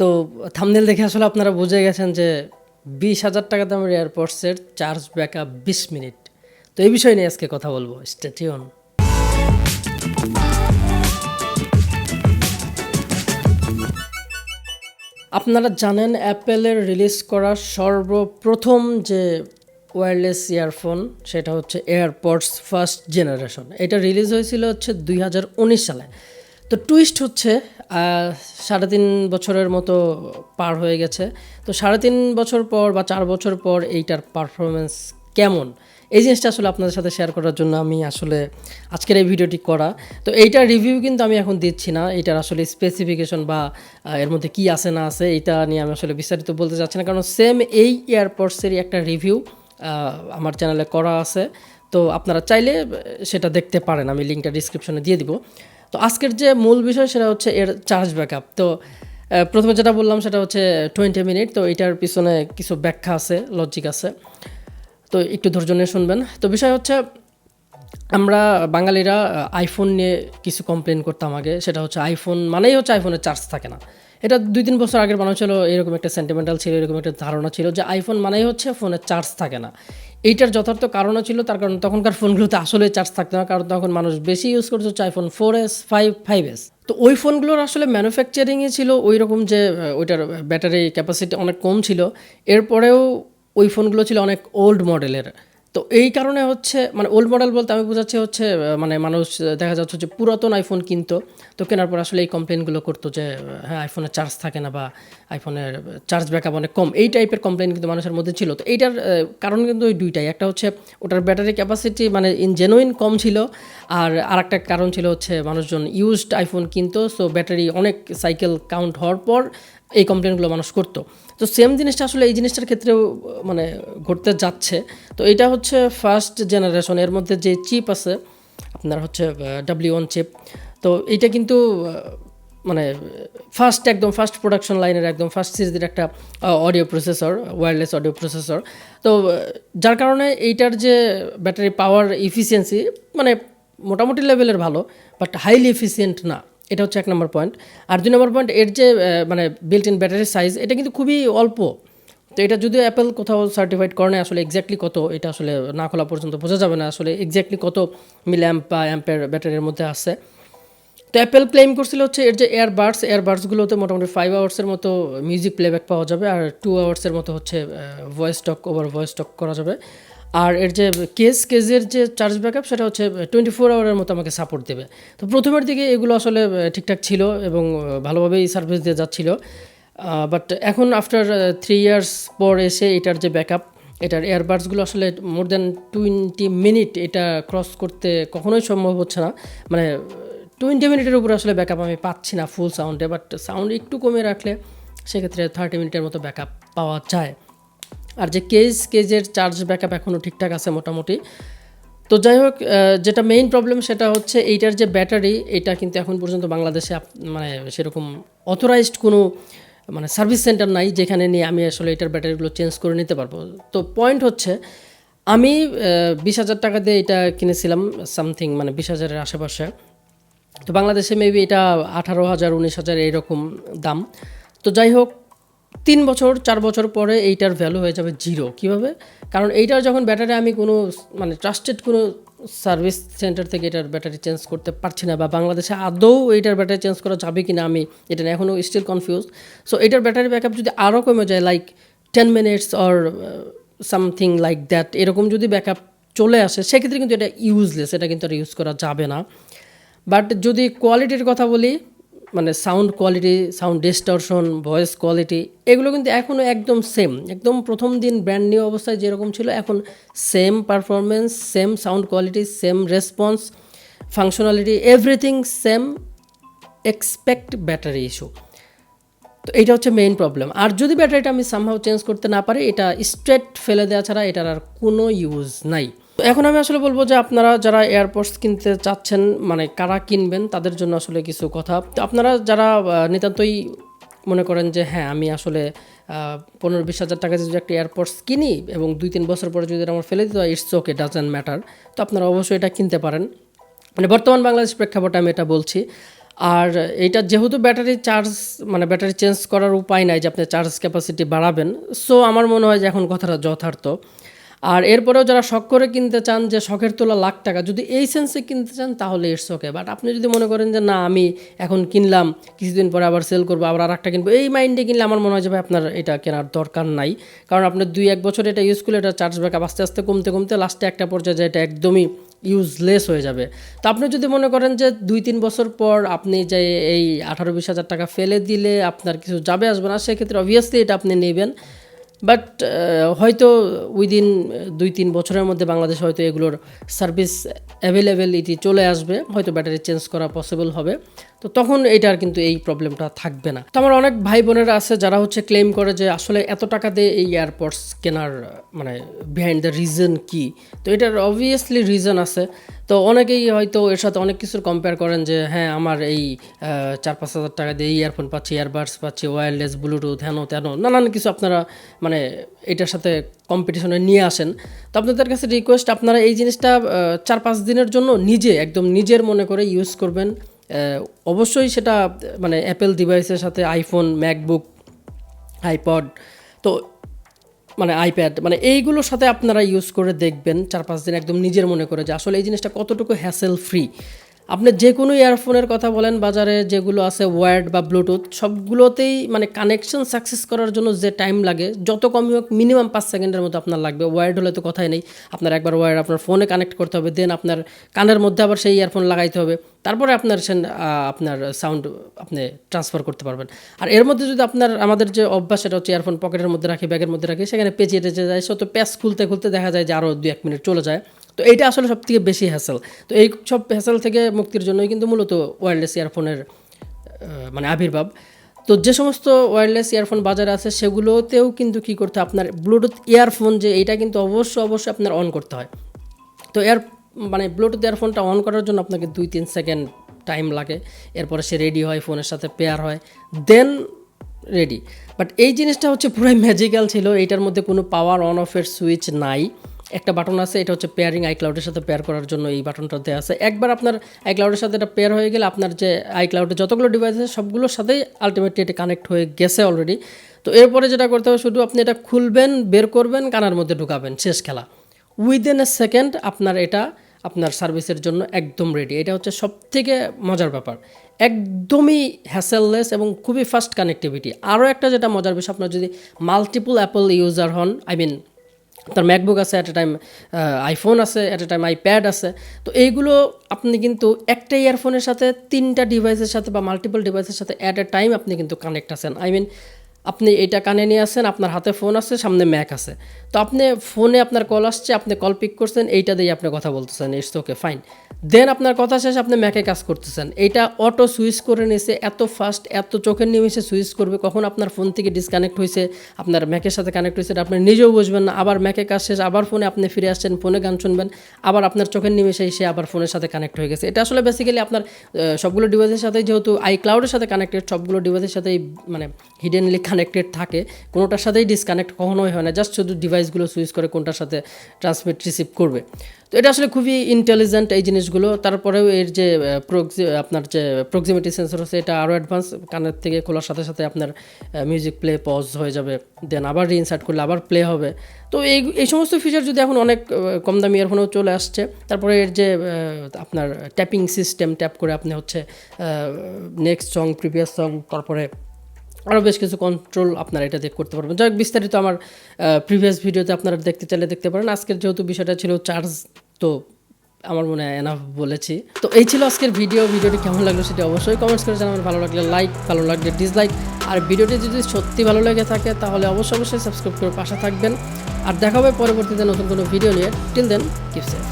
তো থাম্বনেল দেখে আসলে আপনারা বুঝে গেছেন যে 20,000 টাকা দামের এয়ারপডসের চার্জ ব্যাকআপ 20 মিনিট। তো এই বিষয় নিয়ে আজকে কথা বলবো, স্টে টিউন। আপনারা জানেন অ্যাপেলের রিলিজ করা সর্বপ্রথম যে ওয়্যারলেস ইয়ারফোন সেটা হচ্ছে এয়ারপডস ফার্স্ট জেনারেশন। এটা রিলিজ হয়েছিল হচ্ছে 2019 সালে। তো টুইস্ট হচ্ছে 3.5 বছরের মতো পার হয়ে গেছে। তো 3.5 বছর পর বা 4 বছর পর এইটার পারফরমেন্স কেমন, এই জিনিসটা আসলে আপনাদের সাথে শেয়ার করার জন্য আমি আসলে আজকের এই ভিডিওটি করা। তো এইটার রিভিউ কিন্তু আমি এখন দিচ্ছি না, এইটার আসলে স্পেসিফিকেশন বা এর মধ্যে কি আছে না আছে এইটা নিয়ে আমি আসলে বিস্তারিত বলতে চাচ্ছি না, কারণ সেম এই এয়ারপডসেরই একটা রিভিউ আমার চ্যানেলে করা আছে। তো আপনারা চাইলে সেটা দেখতে পারেন, আমি লিঙ্কটা ডিসক্রিপশনে দিয়ে দিব। তো আজকের যে মূল বিষয় সেটা হচ্ছে এর চার্জ ব্যাকআপ। তো প্রথমে যেটা বললাম সেটা হচ্ছে 20 মিনিট। তো এটার পিছনে কিছু ব্যাখ্যা আছে, লজিক আছে, তো একটু ধৈর্য নিয়ে শুনবেন। তো বিষয় হচ্ছে আমরা বাঙালিরা আইফোন নিয়ে কিছু কমপ্লেন করতাম আগে। সেটা হচ্ছে আইফোন মানেই হচ্ছে আইফোনের চার্জ থাকে না। এটা 2-3 বছর আগের বানানো ছিল, এরকম একটা সেন্টিমেন্টাল ছিল, এরকম একটা ধারণা ছিল যে আইফোন মানেই হচ্ছে ফোনের চার্জ থাকে না। এইটার যথার্থ কারণও ছিল, তার কারণ তখনকার ফোনগুলোতে আসলে চার্জ থাকতো না, কারণ তখন মানুষ বেশি ইউজ করছে হচ্ছে আইফোন 4S 5S। তো ওই ফোনগুলোর আসলে ম্যানুফ্যাকচারিংয়ে ছিল ওই রকম যে ওইটার ব্যাটারি ক্যাপাসিটি অনেক কম ছিল। এরপরেও ওই ফোনগুলো ছিল অনেক ওল্ড মডেলের। তো এই কারণে হচ্ছে মানে ওল্ড মডেল বলতে আমি বোঝাচ্ছি হচ্ছে মানে মানুষ দেখা যাচ্ছে যে পুরাতন আইফোন কিনতো, তো কেনার পর আসলে এই কমপ্লেনগুলো করতো যে হ্যাঁ আইফোনের চার্জ থাকে না বা আইফোনের চার্জ ব্যাকআপ অনেক কম, এই টাইপের কমপ্লেন কিন্তু মানুষের মধ্যে ছিল। তো এইটার কারণ কিন্তু ওই দুইটাই, একটা হচ্ছে ওটার ব্যাটারি ক্যাপাসিটি মানে ইন জেনুইন কম ছিল, আর আরেকটা কারণ ছিল হচ্ছে মানুষজন ইউজড আইফোন কিনতো, সো ব্যাটারি অনেক সাইকেল কাউন্ট হওয়ার পর এই কমপ্লেনগুলো মানুষ করতো। তো সেম জিনিসটা আসলে এই জিনিসটার ক্ষেত্রেও মানে ঘটতে যাচ্ছে। তো এটা হচ্ছে ফার্স্ট জেনারেশন, এর মধ্যে যে চিপ আছে আপনার হচ্ছে W1 চিপ। তো এইটা কিন্তু মানে একদম ফার্স্ট প্রোডাকশন লাইনের একদম ফার্স্ট সিরিজের একটা audio processor, wireless audio processor. তো যার কারণে এইটার যে ব্যাটারি পাওয়ার ইফিসিয়েন্সি মানে মোটামুটি লেভেলের ভালো, বাট হাইলি এফিসিয়েন্ট না। এটা হচ্ছে 1 নম্বর পয়েন্ট। আর 2 নম্বর পয়েন্ট, এর যে মানে বিল্ট ইন ব্যাটারি সাইজ এটা কিন্তু খুবই অল্প। তো এটা যদিও অ্যাপেল কোথাও সার্টিফাইড করে না, আসলে এক্স্যাক্টলি কত এটা আসলে না খোলা পর্যন্ত বোঝা যাবে না আসলে এক্স্যাক্টলি কত মিলি অ্যাম্প বা অ্যাম্পের ব্যাটারির মধ্যে আছে। তো অ্যাপেল ক্লেম করছিল হচ্ছে এর যে এয়ারবাডসগুলোতে মোটামুটি 5 আওয়ার্সের মতো মিউজিক প্লেব্যাক পাওয়া যাবে, আর 2 আওয়ার্সের মতো হচ্ছে ভয়েস টক করা যাবে। আর এর যে কেজের যে চার্জ ব্যাকআপ সেটা হচ্ছে 24 আওয়ারের মতো আমাকে সাপোর্ট দেবে। তো প্রথমের দিকে এগুলো আসলে ঠিকঠাক ছিল এবং ভালোভাবেই সার্ভিস দিয়ে যাচ্ছিল, বাট এখন আফটার 3 ইয়ার্স পর এসে এটার যে ব্যাকআপ, এটার এয়ারবাডসগুলো আসলে মোর দ্যান 20 মিনিট এটা ক্রস করতে কখনোই সম্ভব হচ্ছে না। মানে 20 মিনিটের উপরে আসলে ব্যাকআপ আমি পাচ্ছি না ফুল সাউন্ডে, বাট সাউন্ড একটু কমে রাখলে সেক্ষেত্রে 30 মিনিটের মতো ব্যাকআপ পাওয়া যায়। আর যে কেজের চার্জ ব্যাকআপ এখনও ঠিকঠাক আছে মোটামুটি। তো যাই হোক, যেটা মেইন প্রবলেম সেটা হচ্ছে এইটার যে ব্যাটারি, এটা কিন্তু এখন পর্যন্ত বাংলাদেশে মানে সেরকম অথরাইজড কোনো মানে সার্ভিস সেন্টার নাই যেখানে নিয়ে আমি আসলে এটার ব্যাটারিগুলো চেঞ্জ করে নিতে পারবো। তো পয়েন্ট হচ্ছে আমি 20,000 টাকা দিয়ে এটা কিনেছিলাম সামথিং, মানে 20,000-এর আশেপাশে। তো বাংলাদেশে মেবি এটা 18,000 19,000 এইরকম দাম। তো যাই হোক, 4 বছর পরে এইটার ভ্যালু হয়ে যাবে 0। কীভাবে? কারণ এইটার যখন ব্যাটারি আমি কোনো মানে ট্রাস্টেড কোনো সার্ভিস সেন্টার থেকে এটার ব্যাটারি চেঞ্জ করতে পারছি না, বা বাংলাদেশে আদৌ এইটার ব্যাটারি চেঞ্জ করা যাবে কি না আমি এটা এখনও স্টিল কনফিউজ। সো এইটার ব্যাটারি ব্যাকআপ যদি আরও কমে যায়, like 10 minutes or something like that, এরকম যদি ব্যাকআপ চলে আসে সেক্ষেত্রে কিন্তু এটা ইউজলেস, এটা কিন্তু আর ইউজ করা যাবে না। বাট যদি কোয়ালিটির কথা বলি, মানে sound quality, sound distortion, voice quality, এগুলো কিন্তু এখনও একদম সেম, একদম প্রথম দিন ব্র্যান্ড নিউ অবস্থায় যেরকম ছিল এখন same performance, same sound quality, same response, functionality, everything same, expect battery issue. তো এইটা হচ্ছে মেইন প্রবলেম। আর যদি ব্যাটারিটা আমি সামহাও চেঞ্জ করতে না পারি, এটা স্ট্রেট ফেলে দেওয়া ছাড়া এটার আর কোনো ইউজ নাই। তো এখন আমি আসলে বলবো যে আপনারা যারা এয়ারপডস কিনতে চাচ্ছেন, মানে কারা কিনবেন তাদের জন্য আসলে কিছু কথা। তো আপনারা যারা নিতান্তই মনে করেন যে হ্যাঁ আমি আসলে 15-20 হাজার টাকা যদি একটা এয়ারপডস কিনি এবং 2-3 বছর পরে যদি আমার ফেলে দিতে হয়, ইটস ওকে, ডাজন্ট ম্যাটার, তো আপনারা অবশ্যই এটা কিনতে পারেন। মানে বর্তমান বাংলাদেশ প্রেক্ষাপটে আমি এটা বলছি। আর এইটা যেহেতু ব্যাটারি চেঞ্জ করার উপায় নাই যে আপনি চার্জ ক্যাপাসিটি বাড়াবেন, সো আমার মনে হয় যে এখন কথাটা যথার্থ। আর এরপরেও যারা শখ করে কিনতে চান, যে শখের তোলা লাখ টাকা, যদি এই সেন্সে কিনতে চান তাহলে ইটস ওকে। বাট আপনি যদি মনে করেন যে না আমি এখন কিনলাম, কিছুদিন পরে আবার সেল করবো, আবার আর একটা কিনবো, এই মাইন্ডে কিনলে আমার মনে হয় যে ভাই আপনার এটা কেনার দরকার নাই। কারণ আপনি 2-1 বছর এটা ইউজ করলে এটা চার্জ ব্যাকআপ আস্তে আস্তে কমতে কমতে লাস্টে একটা পর্যায়ে এটা একদমই ইউজলেস হয়ে যাবে। তো আপনি যদি মনে করেন যে 2-3 বছর পর আপনি যে এই 18-20 হাজার টাকা ফেলে দিলে আপনার কিছু যাবে আসবে না, সেক্ষেত্রে অবভিয়াসলি এটা আপনি নেবেন। বাট হয়তো উইদিন 2-3 বছরের মধ্যে বাংলাদেশে হয়তো এগুলোর সার্ভিস অ্যাভেলেবিলিটি চলে আসবে, হয়তো ব্যাটারি চেঞ্জ করা পসিবল হবে। তো তখন এইটার কিন্তু এই প্রবলেমটা থাকবে না। তো আমার অনেক ভাই বোনেরা আছে যারা হচ্ছে ক্লেম করে যে আসলে এত টাকা দিয়ে এই এয়ারপডস কেনার মানে বিহাইন্ড দ্য রিজন কি। তো এটার অবভিয়াসলি রিজন আছে। তো অনেকেই হয়তো এর সাথে অনেক কিছুর কম্পেয়ার করেন যে হ্যাঁ আমার এই 4-5 হাজার টাকা দিয়ে ইয়ারফোন পাচ্ছি, ইয়ারবাডস পাচ্ছি, ওয়্যারলেস, ব্লুটুথ, হেন তেন নানান কিছু আপনারা মানে এটার সাথে কম্পিটিশনে নিয়ে আসেন। তো আপনাদের কাছে রিকোয়েস্ট, আপনারা এই জিনিসটা 4-5 দিনের জন্য একদম নিজের মনে করে ইউজ করবেন। অবশ্যই সেটা মানে অ্যাপেল ডিভাইসের সাথে আইফোন, ম্যাকবুক, আইপড, তো মানে আইপ্যাড, মানে এইগুলোর সাথে আপনারা ইউজ করে দেখবেন 4-5 দিন একদম নিজের মনে করে যে আসলে এই জিনিসটা কতটুকু হ্যাসেল ফ্রি। আপনি যে কোনো ইয়ারফোনের কথা বলেন বাজারে যেগুলো আছে ওয়্যার্ড বা ব্লুটুথ, সবগুলোতেই মানে কানেকশন সাকসেস করার জন্য যে টাইম লাগে যত কমই হোক মিনিমাম 5 সেকেন্ডের মতো আপনার লাগবে। ওয়্যার্ড হলে তো কথাই নেই, আপনার একবার ওয়্যার্ড আপনার ফোনে কানেক্ট করতে হবে, দেন আপনার কানের মধ্যে আবার সেই ইয়ারফোন লাগাইতে হবে, তারপরে আপনার সাউন্ড আপনি ট্রান্সফার করতে পারবেন। আর এর মধ্যে যদি আমাদের যে অভ্যাস সেটা হচ্ছে ইয়ারফোন পকেটের মধ্যে রাখি, ব্যাগের মধ্যে রাখি, সেখানে পেঁচিয়ে টেচে যায়, সো তো প্যাচ খুলতে খুলতে দেখা যায় যে আরও 2-1 মিনিট চলে যায়। তো এইটা আসলে সবথেকে বেশি হ্যাসেল। তো এই সব হ্যাসেল থেকে মুক্তির জন্যই কিন্তু মূলত ওয়্যারলেস ইয়ারফোনের মানে আবির্ভাব। তো যে সমস্ত ওয়্যারলেস ইয়ারফোন বাজারে আছে সেগুলোতেও কিন্তু কী করতে হয়, আপনার ব্লুটুথ ইয়ারফোন যে এইটা কিন্তু অবশ্যই আপনার অন করতে হয়। তো মানে ব্লুটুথ ইয়ারফোনটা অন করার জন্য আপনাকে 2-3 সেকেন্ড টাইম লাগে, এরপরে সে রেডি হয়, ফোনের সাথে পেয়ার হয়, দেন রেডি। বাট এই জিনিসটা হচ্ছে পুরাই ম্যাজিক্যাল ছিল, এইটার মধ্যে কোনো পাওয়ার অন অফের সুইচ নাই। একটা বাটন আছে, এটা হচ্ছে পেয়ারিং, আইক্লাউডের সাথে পেয়ার করার জন্য এই বাটনটা দেওয়া আছে। একবার আপনার আইক্লাউডের সাথে এটা পেয়ার হয়ে গেলে আপনার যে আইক্লাউডে যতগুলো ডিভাইস আছে সবগুলোর সাথেই আলটিমেটলি এটা কানেক্ট হয়ে গেছে অলরেডি। তো এরপরে যেটা করতে হবে, শুধু আপনি এটা খুলবেন, বের করবেন, কানের মধ্যে ঢুকাবেন, শেষ খেলা। উইদিন এ সেকেন্ড আপনার সার্ভিসের জন্য একদম রেডি। এটা হচ্ছে সবথেকে মজার ব্যাপার, একদমই হ্যাসেললেস এবং খুবই ফাস্ট কানেক্টিভিটি। আরও একটা যেটা মজার বিষয়, আপনার যদি মাল্টিপল অ্যাপল ইউজার হন, তার ম্যাকবুক আছে, অ্যাট এ টাইম আইফোন আছে, অ্যাট এ টাইম আইপ্যাড আছে, তো এইগুলো আপনি কিন্তু একটা ইয়ারফোনের সাথে 3টা ডিভাইসের সাথে বা মাল্টিপল ডিভাইসের সাথে অ্যাট এ টাইম আপনি কিন্তু কানেক্ট আছেন। আপনি এটা কানে নিয়ে আসেন, আপনার হাতে ফোন আছে, সামনে ম্যাক আছে, তো আপনি ফোনে আপনার কল আসছে, আপনি কল পিক করছেন, এইটা দিয়ে আপনি কথা বলতেছেন, ইটস ওকে ফাইন। দেন আপনার কথা শেষ, আপনি ম্যাকে কাজ করতেছেন, এইটা অটো সুইচ করে নিয়েছে, এত ফাস্ট, এত চোখের নিমেষে সুইচ করবে, কখন আপনার ফোন থেকে ডিসকানেক্ট হয়েছে, আপনার ম্যাকের সাথে কানেক্ট হয়েছে এটা আপনি নিজেও বুঝবেন না। আবার ম্যাকে কাজ শেষ, আবার ফোনে আপনি ফিরে আসছেন, ফোনে গান শুনবেন, আবার আপনার চোখের নিমেষে এসে আবার ফোনের সাথে কানেক্ট হয়ে গেছে। এটা আসলে বেসিক্যালি আপনার সবগুলো ডিভাইসের সাথে, যেহেতু আইক্লাউডের সাথে কানেক্টেড, সবগুলো ডিভাইসের সাথেই মানে হিডেনলি কানেক্টেড থাকে, কোনোটার সাথেই ডিসকানেক্ট কখনোই হয় না, জাস্ট শুধু ডিভাইসগুলো সুইচ করে কোনটার সাথে ট্রান্সমিট রিসিভ করবে। তো এটা আসলে খুবই ইন্টেলিজেন্ট এই জিনিসগুলো। তারপরেও এর যে আপনার যে প্রক্সিমিটি সেন্সর আছে, এটা আরও অ্যাডভান্স, কানের থেকে খোলার সাথে সাথে আপনার মিউজিক প্লে পজ হয়ে যাবে, দেন আবার রিইনসার্ট করলে আবার প্লে হবে। তো এই সমস্ত ফিচার যদি এখন অনেক কম দামি ইয়ারফোনেও চলে আসছে। তারপরে এর যে আপনার ট্যাপিং সিস্টেম, ট্যাপ করে আপনি হচ্ছে নেক্সট সং, প্রিভিয়াস সং, তারপরে আরও বেশ কিছু কন্ট্রোল আপনারা এটা দিয়ে করতে পারবেন। যাই বিস্তারিত আমার প্রিভিয়াস ভিডিওতে আপনারা দেখতে চাইলে দেখতে পারেন। আজকের যেহেতু বিষয়টা ছিল চার্জ, তো আমার মনে হয় এনাফ বলেছি। তো এই ছিল আজকের ভিডিওটি কেমন লাগলো সেটা অবশ্যই কমেন্টস করে জানাবেন। ভালো লাগলে লাইক, ভালো লাগলে ডিসলাইক, আর ভিডিওটি যদি সত্যি ভালো লেগে থাকে তাহলে অবশ্যই সাবস্ক্রাইব করে পাশে থাকবেন। আর দেখা হবে পরবর্তীতে নতুন কোনো ভিডিও নিয়ে। Till then, keep safe.